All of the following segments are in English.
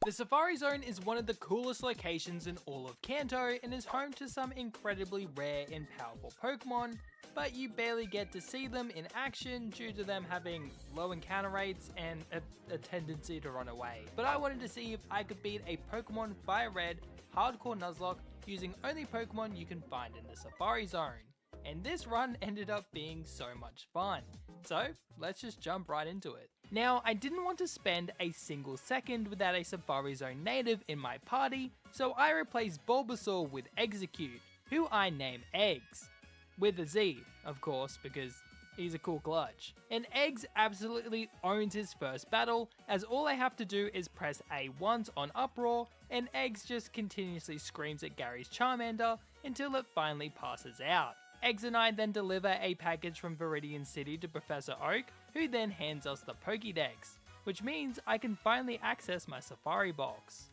The Safari Zone is one of the coolest locations in all of Kanto and is home to some incredibly rare and powerful Pokemon, but you barely get to see them in action due to them having low encounter rates and a tendency to run away. But I wanted to see if I could beat a Pokemon Fire Red Hardcore Nuzlocke using only Pokemon you can find in the Safari Zone. And this run ended up being so much fun. So let's just jump right into it. Now, I didn't want to spend a single second without a Safari Zone native in my party, so I replaced Bulbasaur with Execute, who I name Eggs. With a Z, of course, because he's a cool clutch. And Eggs absolutely owns his first battle, as all I have to do is press A once on Uproar, and Eggs just continuously screams at Gary's Charmander until it finally passes out. Eggs and I then deliver a package from Cerulean City to Professor Oak, who then hands us the Pokédex, which means I can finally access my Safari box.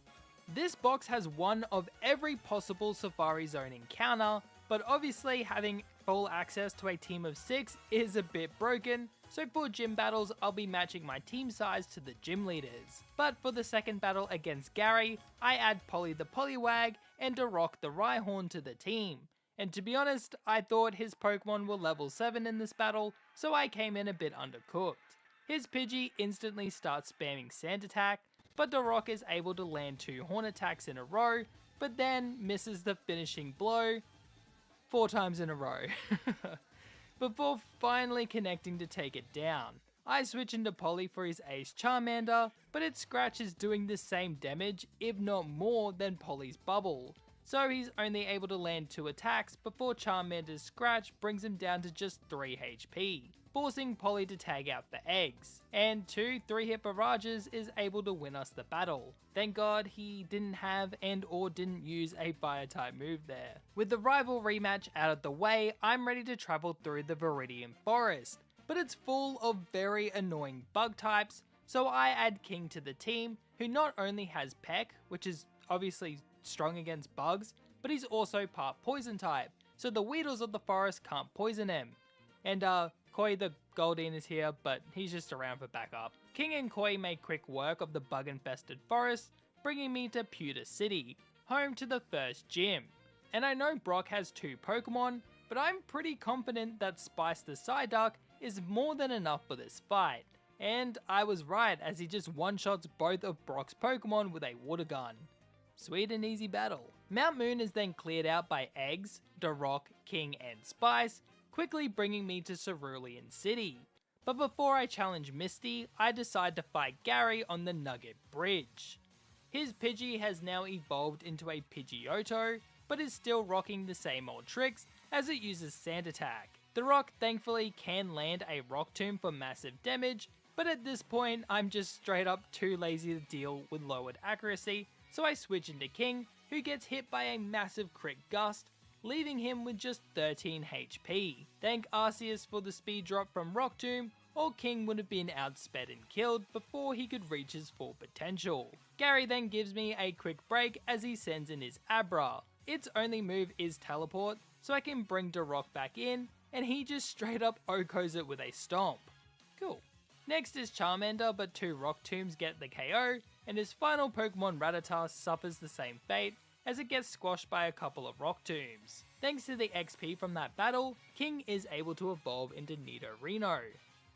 This box has one of every possible Safari Zone encounter, but obviously having full access to a team of 6 is a bit broken, so for gym battles I'll be matching my team size to the gym leaders. But for the second battle against Gary, I add Polly the Poliwag and Darok the Rhyhorn to the team. And to be honest, I thought his Pokemon were level 7 in this battle, so I came in a bit undercooked. His Pidgey instantly starts spamming Sand Attack, but Darok is able to land 2 Horn attacks in a row, but then misses the finishing blow 4 times in a row, before finally connecting to take it down. I switch into Polly for his Ace Charmander, but its Scratch is doing the same damage, if not more, than Polly's Bubble. So he's only able to land 2 attacks before Charmander's Scratch brings him down to just 3 HP, forcing Polly to tag out the Eggs. And 2 3-hit barrages is able to win us the battle. Thank God he didn't have and or didn't use a fire type move there. With the rivalry match out of the way, I'm ready to travel through the Viridian Forest, but it's full of very annoying bug types, so I add King to the team, who not only has Peck, which is obviously strong against bugs, but he's also part poison type, so the Weedles of the forest can't poison him. And Koi the Goldeen is here, but he's just around for backup. King and Koi make quick work of the bug-infested forest, bringing me to Pewter City, home to the first gym. And I know Brock has 2 Pokemon, but I'm pretty confident that Spice the Psyduck is more than enough for this fight. And I was right, as he just one-shots both of Brock's Pokemon with a water gun. Sweet and easy battle. Mount Moon is then cleared out by Eggs, Darok, King and Spice, quickly bringing me to Cerulean City. But before I challenge Misty, I decide to fight Gary on the Nugget Bridge. His Pidgey has now evolved into a Pidgeotto, but is still rocking the same old tricks as it uses Sand Attack. Darok thankfully can land a Rock Tomb for massive damage, but at this point I'm just straight up too lazy to deal with lowered accuracy, so I switch into King, who gets hit by a massive crit gust, leaving him with just 13 HP. Thank Arceus for the speed drop from Rock Tomb, or King would have been outsped and killed before he could reach his full potential. Gary then gives me a quick break as he sends in his Abra. Its only move is Teleport, so I can bring Darok back in, and he just straight up OHKOs it with a Stomp. Cool. Next is Charmander, but 2 Rock Tombs get the KO, and his final Pokemon Rattata suffers the same fate as it gets squashed by a couple of Rock Tombs. Thanks to the XP from that battle, King is able to evolve into Nidorino.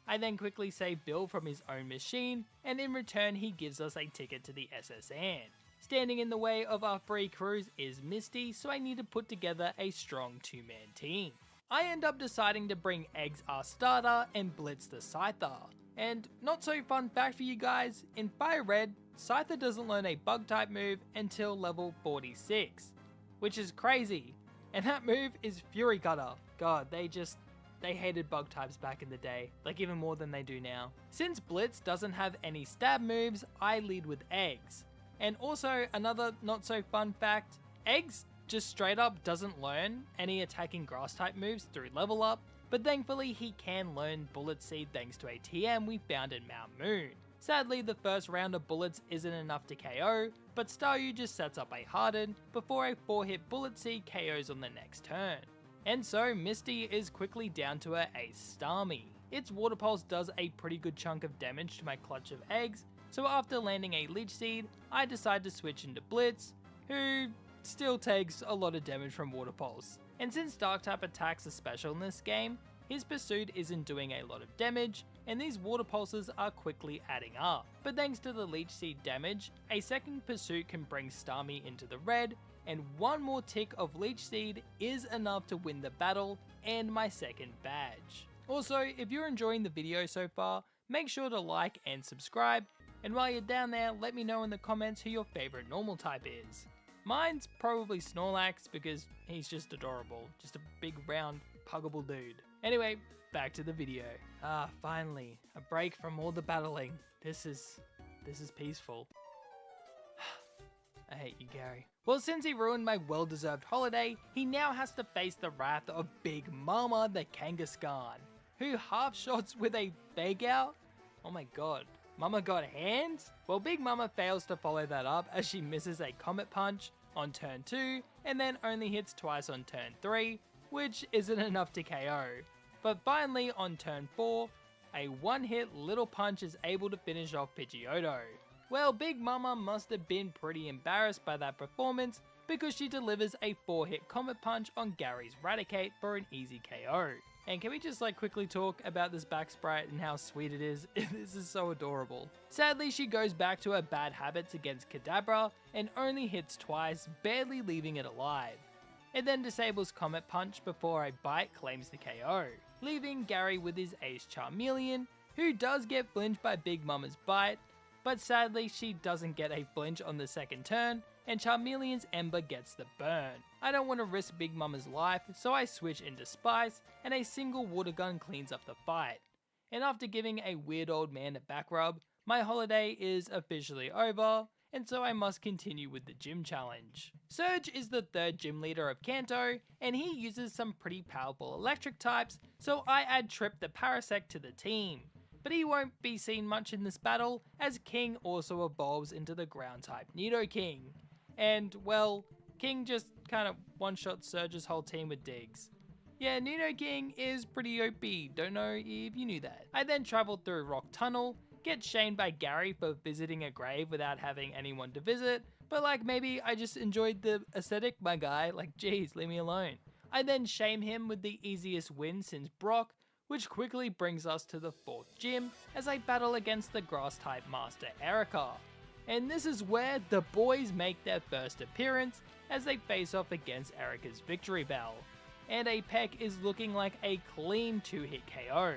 I then quickly save Bill from his own machine, and in return he gives us a ticket to the SS Anne. Standing in the way of our free cruise is Misty, so I need to put together a strong 2-man team. I end up deciding to bring Eggs our starter and Blitz the Scyther. And not so fun fact for you guys, in Fire Red, Scyther doesn't learn a bug type move until level 46, which is crazy. And that move is Fury Cutter. God, they hated bug types back in the day, like even more than they do now. Since Blitz doesn't have any stab moves, I lead with Eggs. And also another not so fun fact, Eggs just straight up doesn't learn any attacking grass type moves through level up, but thankfully he can learn Bullet Seed thanks to a TM we found in Mount Moon. Sadly, the first round of bullets isn't enough to KO, but Staryu just sets up a Harden before a 4-hit Bullet Seed KOs on the next turn. And so Misty is quickly down to her ace Starmie. Its Water Pulse does a pretty good chunk of damage to my clutch of Eggs, so after landing a Leech Seed, I decide to switch into Blitz, who still takes a lot of damage from Water Pulse. And since Dark type attacks are special in this game, his Pursuit isn't doing a lot of damage, and these Water Pulses are quickly adding up. But thanks to the Leech Seed damage, a second Pursuit can bring Starmie into the red, and one more tick of Leech Seed is enough to win the battle and my second badge. Also, if you're enjoying the video so far, make sure to like and subscribe, and while you're down there, let me know in the comments who your favorite normal type is. Mine's probably Snorlax because he's just adorable, just a big round puggable dude. Anyway, back to the video. Finally, a break from all the battling. This is peaceful. I hate you, Gary. Well, since he ruined my well-deserved holiday, he now has to face the wrath of Big Mama the Kangaskhan, who half-shots with a fake out? Oh my god. Mama got hands? Well, Big Mama fails to follow that up as she misses a Comet Punch on turn 2 and then only hits twice on turn 3, which isn't enough to KO. But finally on turn 4, a one-hit Little Punch is able to finish off Pidgeotto. Well, Big Mama must have been pretty embarrassed by that performance because she delivers a 4-hit Comet Punch on Gary's Raticate for an easy KO. And can we just quickly talk about this back sprite and how sweet it is? This is so adorable. Sadly, she goes back to her bad habits against Kadabra and only hits twice, barely leaving it alive. It then disables Comet Punch before a Bite claims the KO, leaving Gary with his ace Charmeleon, who does get flinched by Big Mama's Bite, but sadly she doesn't get a flinch on the second turn, and Charmeleon's Ember gets the burn. I don't want to risk Big Mama's life, so I switch into Spice, and a single Water Gun cleans up the fight. And after giving a weird old man a back rub, my holiday is officially over, and so I must continue with the gym challenge. Surge is the third gym leader of Kanto, and he uses some pretty powerful electric types, so I add Trip the Parasect to the team. But he won't be seen much in this battle, as King also evolves into the ground type Nidoking. And well, King just kind of one-shot Surge's whole team with digs. Yeah, Nidoking is pretty OP, don't know if you knew that. I then travel through Rock Tunnel, get shamed by Gary for visiting a grave without having anyone to visit, but maybe I just enjoyed the aesthetic, my guy, geez, leave me alone. I then shame him with the easiest win since Brock, which quickly brings us to the 4th gym as I battle against the grass type master Erica. And this is where the boys make their first appearance as they face off against Erica's Victory Bell. And a Peck is looking like a clean 2-hit KO.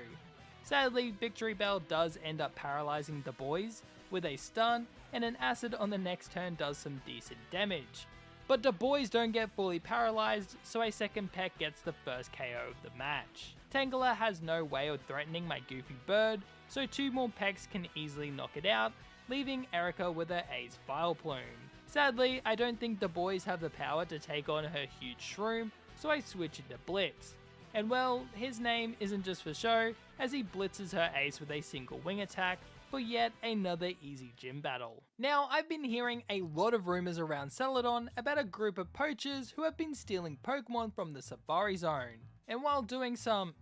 Sadly, Victory Bell does end up paralyzing the boys with a stun, and an acid on the next turn does some decent damage. But the boys don't get fully paralyzed, so a second Peck gets the first KO of the match. Tangela has no way of threatening my goofy bird, so 2 more Pecks can easily knock it out, leaving Erica with her ace Vileplume. Sadly, I don't think the boys have the power to take on her huge shroom, so I switch into Blitz. And well, his name isn't just for show, as he blitzes her ace with a single wing attack for yet another easy gym battle. Now, I've been hearing a lot of rumors around Celadon about a group of poachers who have been stealing Pokemon from the Safari Zone. And while doing some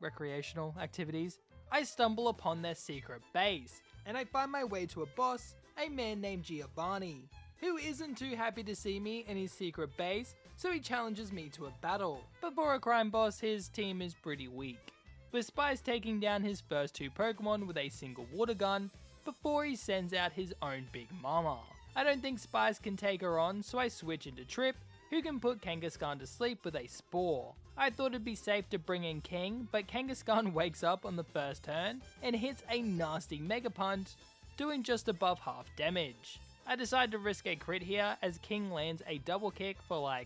recreational activities, I stumble upon their secret base, and I find my way to a boss, a man named Giovanni, who isn't too happy to see me in his secret base, so he challenges me to a battle. But for a crime boss, his team is pretty weak, with Spice taking down his first 2 Pokemon with a single water gun before he sends out his own Big Mama. I don't think Spice can take her on, so I switch into Trip, who can put Kangaskhan to sleep with a Spore. I thought it'd be safe to bring in King, but Kangaskhan wakes up on the first turn and hits a nasty Mega Punch, doing just above half damage. I decide to risk a crit here as King lands a double kick for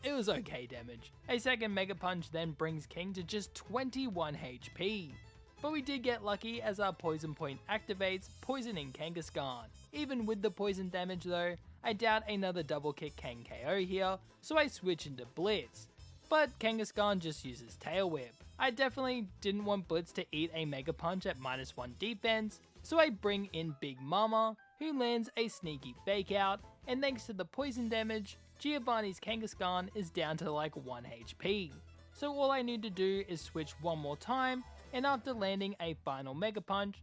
it was okay damage. A second Mega Punch then brings King to just 21 HP. But we did get lucky as our Poison Point activates, poisoning Kangaskhan. Even with the poison damage though, I doubt another double kick can KO here, so I switch into Blitz. But Kangaskhan just uses Tail Whip. I definitely didn't want Blitz to eat a Mega Punch at -1 defense, so I bring in Big Mama, who lands a sneaky fake out, and thanks to the poison damage, Giovanni's Kangaskhan is down to 1 HP. So all I need to do is switch one more time, and after landing a final Mega Punch,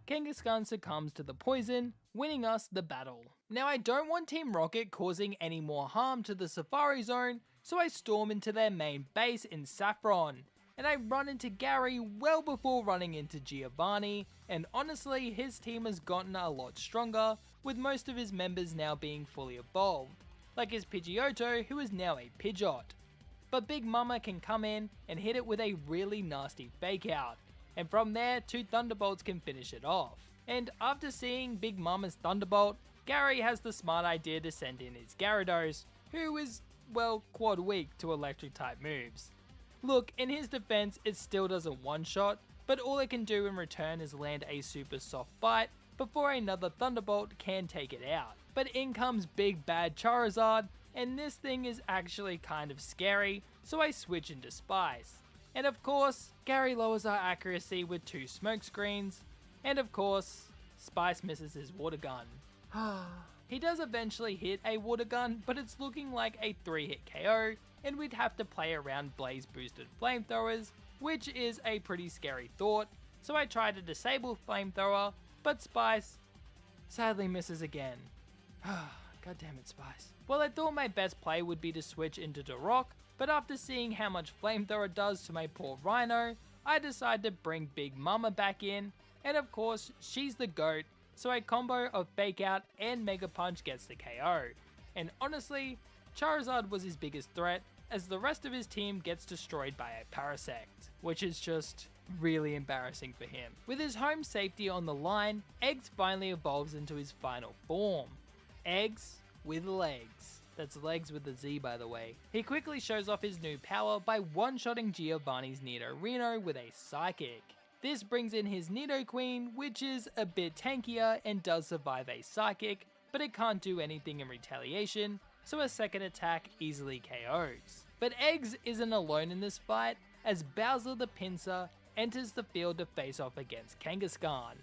Kangaskhan succumbs to the poison, winning us the battle. Now I don't want Team Rocket causing any more harm to the Safari Zone, so I storm into their main base in Saffron, and I run into Gary well before running into Giovanni, and honestly his team has gotten a lot stronger, with most of his members now being fully evolved, like his Pidgeotto who is now a Pidgeot. But Big Mama can come in and hit it with a really nasty fake out, and from there 2 Thunderbolts can finish it off. And after seeing Big Mama's Thunderbolt, Gary has the smart idea to send in his Gyarados, who is, well, quad weak to electric type moves. Look, in his defense it still doesn't one-shot, but all it can do in return is land a super soft bite before another Thunderbolt can take it out. But in comes big bad Charizard, and this thing is actually kind of scary, so I switch into Spice. And of course, Gary lowers our accuracy with 2 smoke screens, and of course, Spice misses his water gun. He does eventually hit a water gun, but it's looking like a 3-hit KO, and we'd have to play around Blaze boosted flamethrowers, which is a pretty scary thought, so I try to disable flamethrower, but Spice sadly misses again. God damn it, Spice. Well, I thought my best play would be to switch into Duroc, but after seeing how much flamethrower does to my poor Rhino, I decide to bring Big Mama back in, and of course, she's the GOAT, so a combo of Fake Out and Mega Punch gets the KO. And honestly, Charizard was his biggest threat, as the rest of his team gets destroyed by a Parasect, which is just really embarrassing for him. With his home safety on the line, Eggs finally evolves into his final form. Eggs with legs. That's legs with a Z, by the way. He quickly shows off his new power by one-shotting Giovanni's Nidorino with a Psychic. This brings in his Nidoqueen, which is a bit tankier and does survive a Psychic, but it can't do anything in retaliation, so a second attack easily KOs. But Eggs isn't alone in this fight, as Bowser the Pinsir enters the field to face off against Kangaskhan.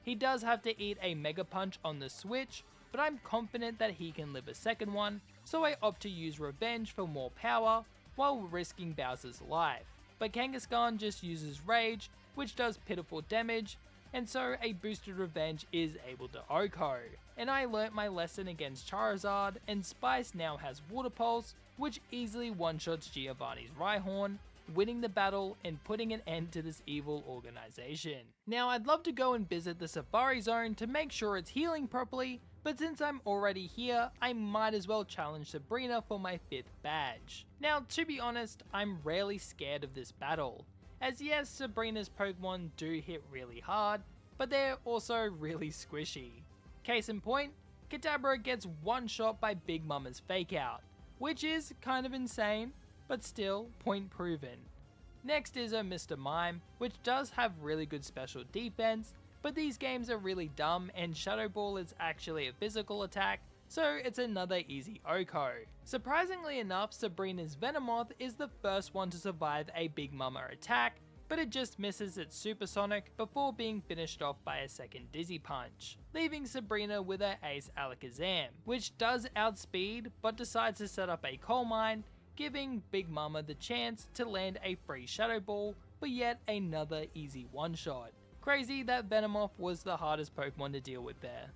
He does have to eat a Mega Punch on the switch, but I'm confident that he can live a second one, so I opt to use Revenge for more power while risking Bowser's life. But Kangaskhan just uses Rage, which does pitiful damage, and so a boosted Revenge is able to OHKO. And I learnt my lesson against Charizard, and Spice now has Water Pulse, which easily one-shots Giovanni's Rhyhorn, winning the battle and putting an end to this evil organization. Now I'd love to go and visit the Safari Zone to make sure it's healing properly, but since I'm already here, I might as well challenge Sabrina for my 5th badge. Now to be honest, I'm rarely scared of this battle, as yes, Sabrina's Pokemon do hit really hard, but they're also really squishy. Case in point, Kadabra gets one shot by Big Mama's Fake Out, which is kind of insane, but still point proven. Next is a Mr. Mime, which does have really good special defense, but these games are really dumb and Shadow Ball is actually a physical attack, so it's another easy OHKO. Surprisingly enough, Sabrina's Venomoth is the first one to survive a Big Mama attack, but it just misses its Supersonic before being finished off by a second Dizzy Punch, leaving Sabrina with her ace Alakazam, which does outspeed but decides to set up a coal mine, giving Big Mama the chance to land a free Shadow Ball for yet another easy one-shot. Crazy that Venomoth was the hardest Pokemon to deal with there.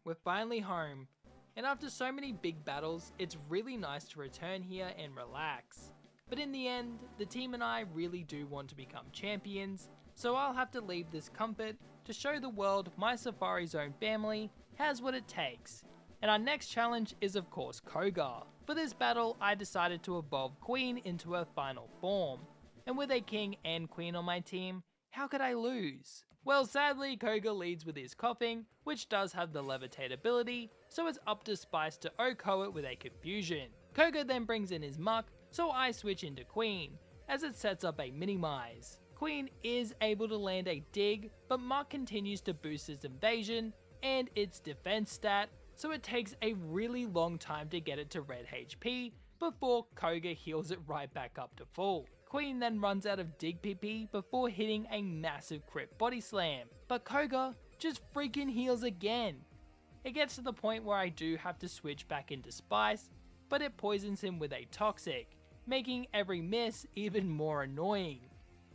We're finally home, and after so many big battles, it's really nice to return here and relax. But in the end, the team and I really do want to become champions, so I'll have to leave this comfort to show the world my Safari Zone family has what it takes. And our next challenge is of course Koga. For this battle, I decided to evolve Queen into her final form, and with a King and Queen on my team, how could I lose? Well, sadly, Koga leads with his coughing, which does have the levitate ability, so it's up to Spice to OHKO it with a confusion. Koga then brings in his Muck, so I switch into Queen, as it sets up a Minimize. Queen is able to land a dig, but Muck continues to boost its invasion and its defense stat, so it takes a really long time to get it to red HP before Koga heals it right back up to full. Queen then runs out of dig PP before hitting a massive crit body slam, but Koga just freaking heals again. It gets to the point where I do have to switch back into Spice, but it poisons him with a Toxic, making every miss even more annoying.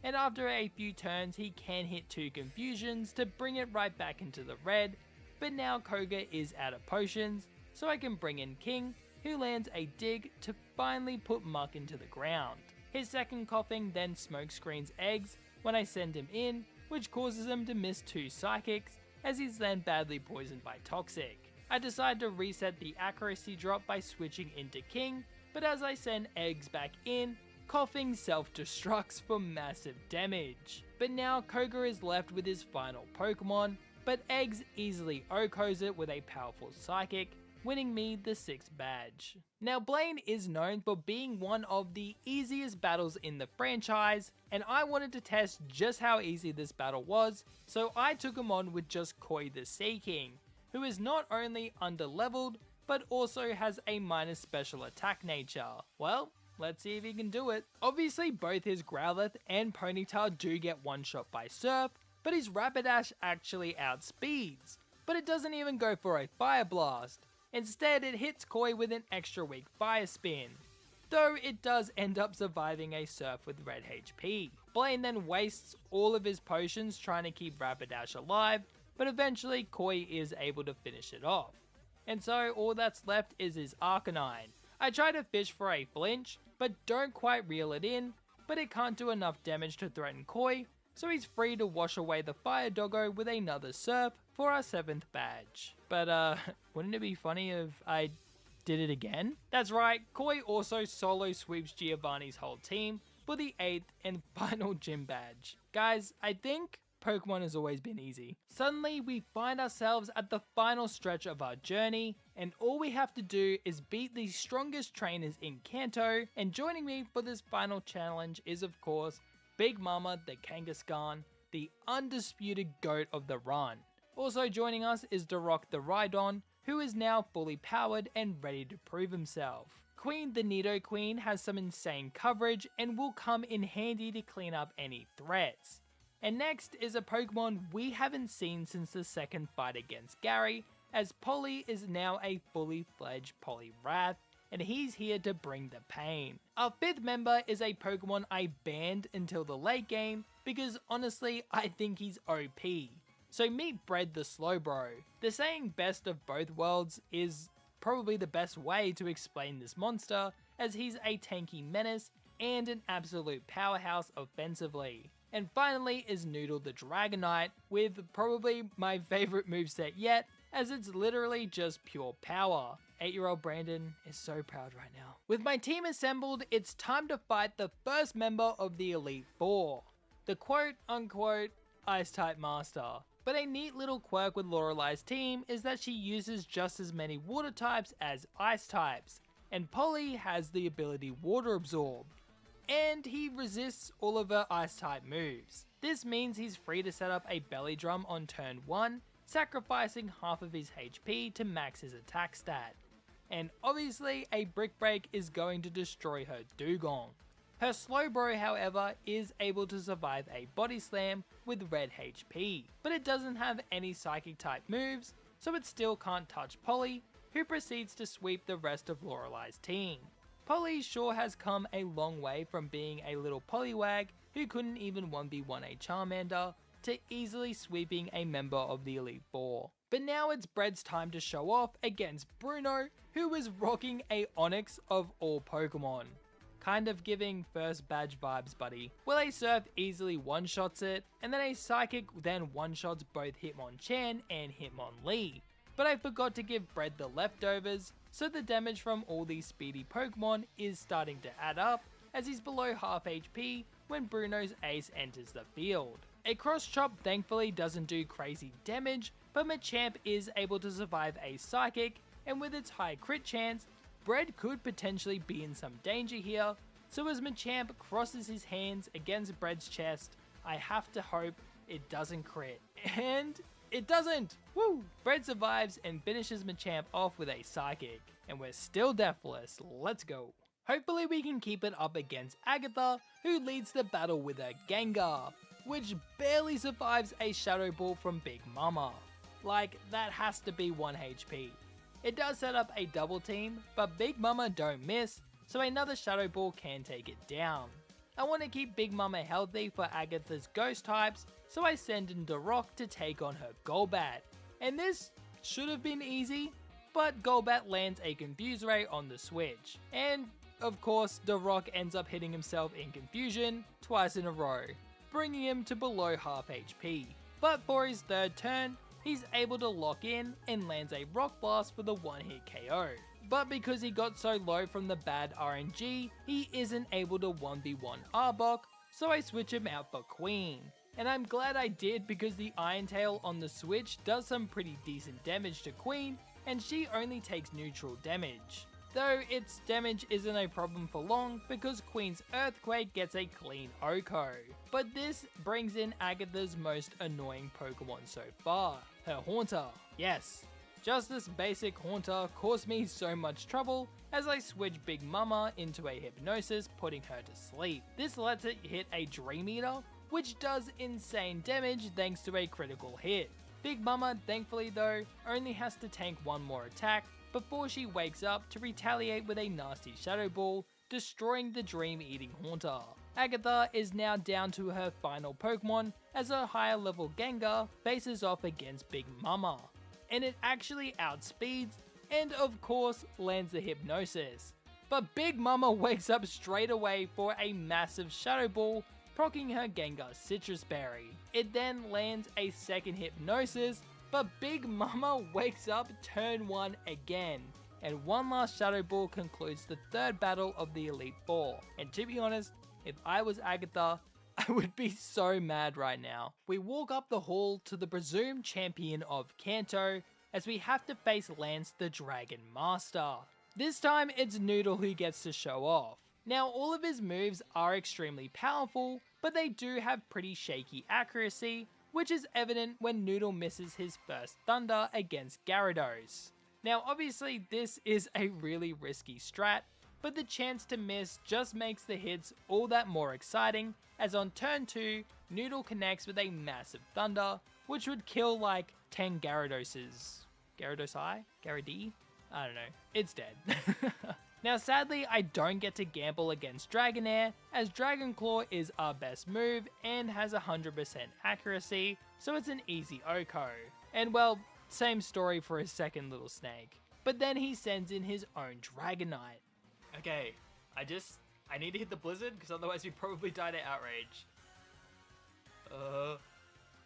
and after a few turns he can hit 2 confusions to bring it right back into the red, but now Koga is out of potions, so I can bring in King, who lands a dig to finally put Muck into the ground. His second coughing then smoke screens eggs when I send him in, which causes him to miss 2 psychics, as he's then badly poisoned by Toxic. I decide to reset the accuracy drop by switching into King, but as I send eggs back in, coughing self-destructs for massive damage. But now Koga is left with his final Pokemon, but eggs easily OHKOs it with a powerful psychic, winning me the 6th badge. Now Blaine is known for being one of the easiest battles in the franchise, and I wanted to test just how easy this battle was, so I took him on with just Koi the Sea King, who is not only underleveled, but also has a minus special attack nature. Well, let's see if he can do it. Obviously both his Growlithe and Ponyta do get one shot by Surf, but his Rapidash actually outspeeds, but it doesn't even go for a Fire Blast. Instead, it hits Koi with an extra weak Fire Spin, though it does end up surviving a Surf with red HP. Blaine then wastes all of his potions trying to keep Rapidash alive, but eventually Koi is able to finish it off. And so all that's left is his Arcanine. I try to fish for a flinch, but don't quite reel it in, but it can't do enough damage to threaten Koi, so he's free to wash away the Fire Doggo with another Surf for our 7th badge. But wouldn't it be funny if I did it again? That's right, Koi also solo sweeps Giovanni's whole team for the 8th and final gym badge. Guys, I think Pokemon has always been easy. Suddenly we find ourselves at the final stretch of our journey, and all we have to do is beat the strongest trainers in Kanto, and joining me for this final challenge is of course Big Mama the Kangaskhan, the undisputed GOAT of the run. Also joining us is Darok the Rhydon, who is now fully powered and ready to prove himself. Queen the Nidoqueen has some insane coverage and will come in handy to clean up any threats. And next is a Pokemon we haven't seen since the second fight against Gary, as Polly is now a fully fledged Poliwrath, and he's here to bring the pain. Our 5th member is a Pokemon I banned until the late game, because honestly I think he's OP. So meet Bread the Slowbro. The saying best of both worlds is probably the best way to explain this monster, as he's a tanky menace and an absolute powerhouse offensively. And finally is Noodle the Dragonite, with probably my favourite moveset yet, as it's literally just pure power. 8-year-old Brandon is so proud right now. With my team assembled, it's time to fight the first member of the Elite Four, the quote-unquote Ice-type Master. But a neat little quirk with Lorelei's team is that she uses just as many water types as ice types, and Polly has the ability Water Absorb, and he resists all of her ice type moves. This means he's free to set up a belly drum on turn 1, sacrificing half of his HP to max his attack stat. And obviously a Brick Break is going to destroy her Dugong. Her Slowbro, however, is able to survive a Body Slam with red HP, but it doesn't have any Psychic type moves, so it still can't touch Polly, who proceeds to sweep the rest of Lorelei's team. Polly sure has come a long way from being a little Poliwag who couldn't even 1v1 a Charmander, to easily sweeping a member of the Elite Four. But now it's Bread's time to show off against Bruno, who is rocking a Onix of all Pokemon. Kind of giving first badge vibes, buddy. Well, a Surf easily one-shots it, and then a Psychic then one-shots both Hitmonchan and Hitmonlee. But I forgot to give Bread the leftovers, so the damage from all these speedy Pokemon is starting to add up, as he's below half HP when Bruno's ace enters the field. A Cross Chop thankfully doesn't do crazy damage, but Machamp is able to survive a Psychic, and with its high crit chance, Bread could potentially be in some danger here, so as Machamp crosses his hands against Bread's chest, I have to hope it doesn't crit. And it doesn't! Woo! Bread survives and finishes Machamp off with a Psychic, and we're still deathless, let's go. Hopefully we can keep it up against Agatha, who leads the battle with a Gengar, which barely survives a Shadow Ball from Big Mama. Like, that has to be 1 HP. It does set up a double team, but Big Mama don't miss, so another Shadow Ball can take it down. I want to keep Big Mama healthy for Agatha's ghost types, so I send in Rock to take on her Golbat. And this should have been easy, but Golbat lands a Confuse Ray on the switch. And of course, Rock ends up hitting himself in Confusion twice in a row, bringing him to below half HP. But for his third turn, he's able to lock in and lands a Rock Blast for the one-hit KO. But because he got so low from the bad RNG, he isn't able to 1v1 Arbok, so I switch him out for Queen. And I'm glad I did because the Iron Tail on the switch does some pretty decent damage to Queen, and she only takes neutral damage. Though its damage isn't a problem for long because Queen's Earthquake gets a clean OHKO. But this brings in Agatha's most annoying Pokemon so far, her Haunter. Yes, just this basic Haunter caused me so much trouble as I switch Big Mama into a Hypnosis, putting her to sleep. This lets it hit a Dream Eater, which does insane damage thanks to a critical hit. Big Mama, thankfully though, only has to tank one more attack before she wakes up to retaliate with a nasty Shadow Ball, destroying the Dream Eating Haunter. Agatha is now down to her final Pokemon as her higher level Gengar faces off against Big Mama. And it actually outspeeds and of course lands the Hypnosis. But Big Mama wakes up straight away for a massive Shadow Ball, proccing her Gengar Citrus Berry. It then lands a second Hypnosis, but Big Mama wakes up turn 1 again, and one last Shadow Ball concludes the third battle of the Elite Four. And to be honest, if I was Agatha, I would be so mad right now. We walk up the hall to the presumed champion of Kanto, as we have to face Lance the Dragon Master. This time it's Noodle who gets to show off. Now all of his moves are extremely powerful, but they do have pretty shaky accuracy, which is evident when Noodle misses his first Thunder against Gyarados. Now obviously this is a really risky strat, but the chance to miss just makes the hits all that more exciting, as on turn 2, Noodle connects with a massive Thunder, which would kill like 10 Gyaradoses. Gyarados-I? Gyarados? I don't know, it's dead. Now sadly I don't get to gamble against Dragonair, as Dragon Claw is our best move and has 100% accuracy, so it's an easy OHKO. And well, same story for his second little snake. But then he sends in his own Dragonite. Okay, I need to hit the Blizzard because otherwise we probably die to Outrage.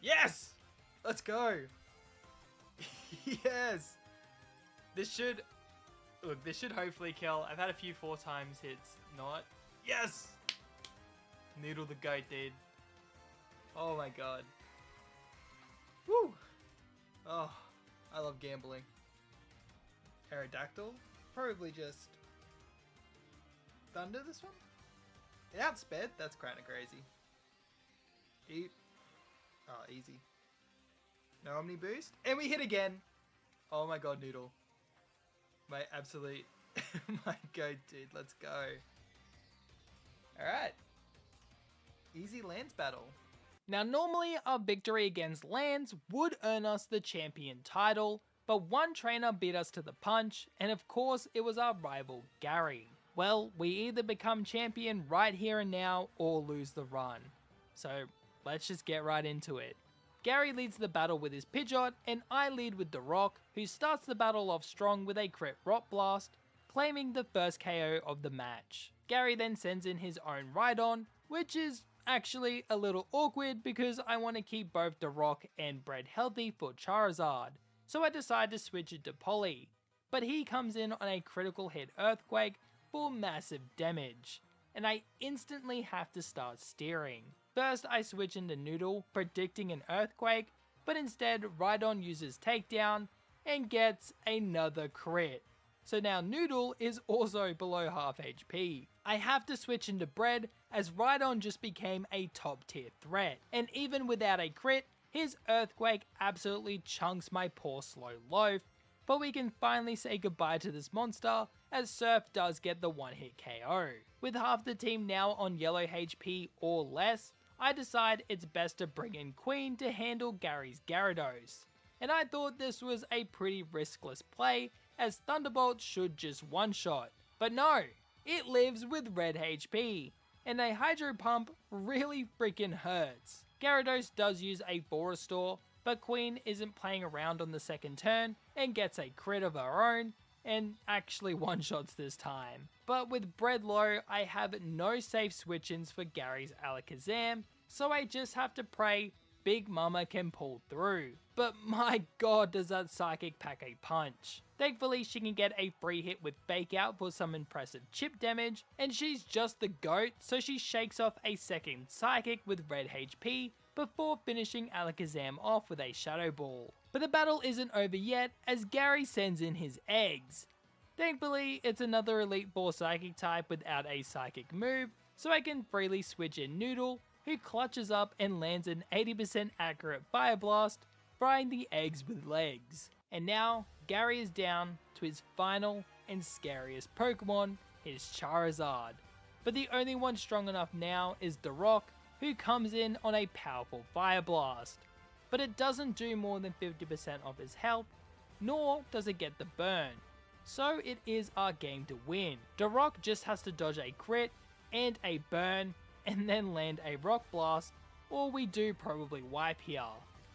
Yes! Let's go! Yes! This should hopefully kill. I've had a few 4 times hits, not. Yes! Noodle the goat, dude. Oh my god. Woo! Oh, I love gambling. Aerodactyl? Probably just Thunder this one? It outsped? That's kinda crazy. Eat. Oh, easy. No Omni Boost? And we hit again! Oh my god, Noodle. My absolute, my goat, dude. Let's go. Alright. Easy Lance battle. Now normally our victory against Lance would earn us the champion title, but one trainer beat us to the punch, and of course it was our rival Gary. Well, we either become champion right here and now or lose the run. So let's just get right into it. Gary leads the battle with his Pidgeot, and I lead with the Rock, who starts the battle off strong with a crit Rock Blast, claiming the first KO of the match. Gary then sends in his own Rhydon, which is actually a little awkward because I want to keep both the Rock and Bread healthy for Charizard, so I decide to switch it to Polly. But he comes in on a critical hit Earthquake for massive damage, and I instantly have to start steering. First I switch into Noodle, predicting an Earthquake, but instead Rhydon uses Takedown and gets another crit. So now Noodle is also below half HP. I have to switch into Bread as Rhydon just became a top tier threat, and even without a crit, his Earthquake absolutely chunks my poor slow loaf, but we can finally say goodbye to this monster as Surf does get the one hit KO. With half the team now on yellow HP or less, I decide it's best to bring in Queen to handle Gary's Gyarados. And I thought this was a pretty riskless play, as Thunderbolt should just one-shot. But no, it lives with red HP. and a Hydro Pump really freaking hurts. Gyarados does use a Ball Restore, but Queen isn't playing around on the second turn and gets a crit of her own, and actually one-shots this time. But with Bread low, I have no safe switch-ins for Gary's Alakazam, so I just have to pray Big Mama can pull through. But my god, does that Psychic pack a punch. Thankfully, she can get a free hit with Fake Out for some impressive chip damage, and she's just the GOAT, so she shakes off a second Psychic with red HP before finishing Alakazam off with a Shadow Ball. But the battle isn't over yet, as Gary sends in his eggs. Thankfully, it's another Elite Four Psychic type without a Psychic move, so I can freely switch in Noodle, who clutches up and lands an 80% accurate Fire Blast, frying the eggs with legs. And now, Gary is down to his final and scariest Pokemon, his Charizard. But the only one strong enough now is Darok, who comes in on a powerful Fire Blast. But it doesn't do more than 50% of his health, nor does it get the burn. So it is our game to win. Darok just has to dodge a crit and a burn, and then land a Rock Blast, or we do probably wipe here.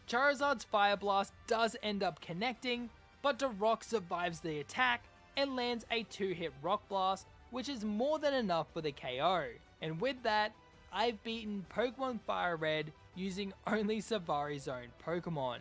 Charizard's Fire Blast does end up connecting, but Darok survives the attack and lands a 2-hit Rock Blast, which is more than enough for the KO. And with that, I've beaten Pokemon Fire Red using only Savari's own Pokemon.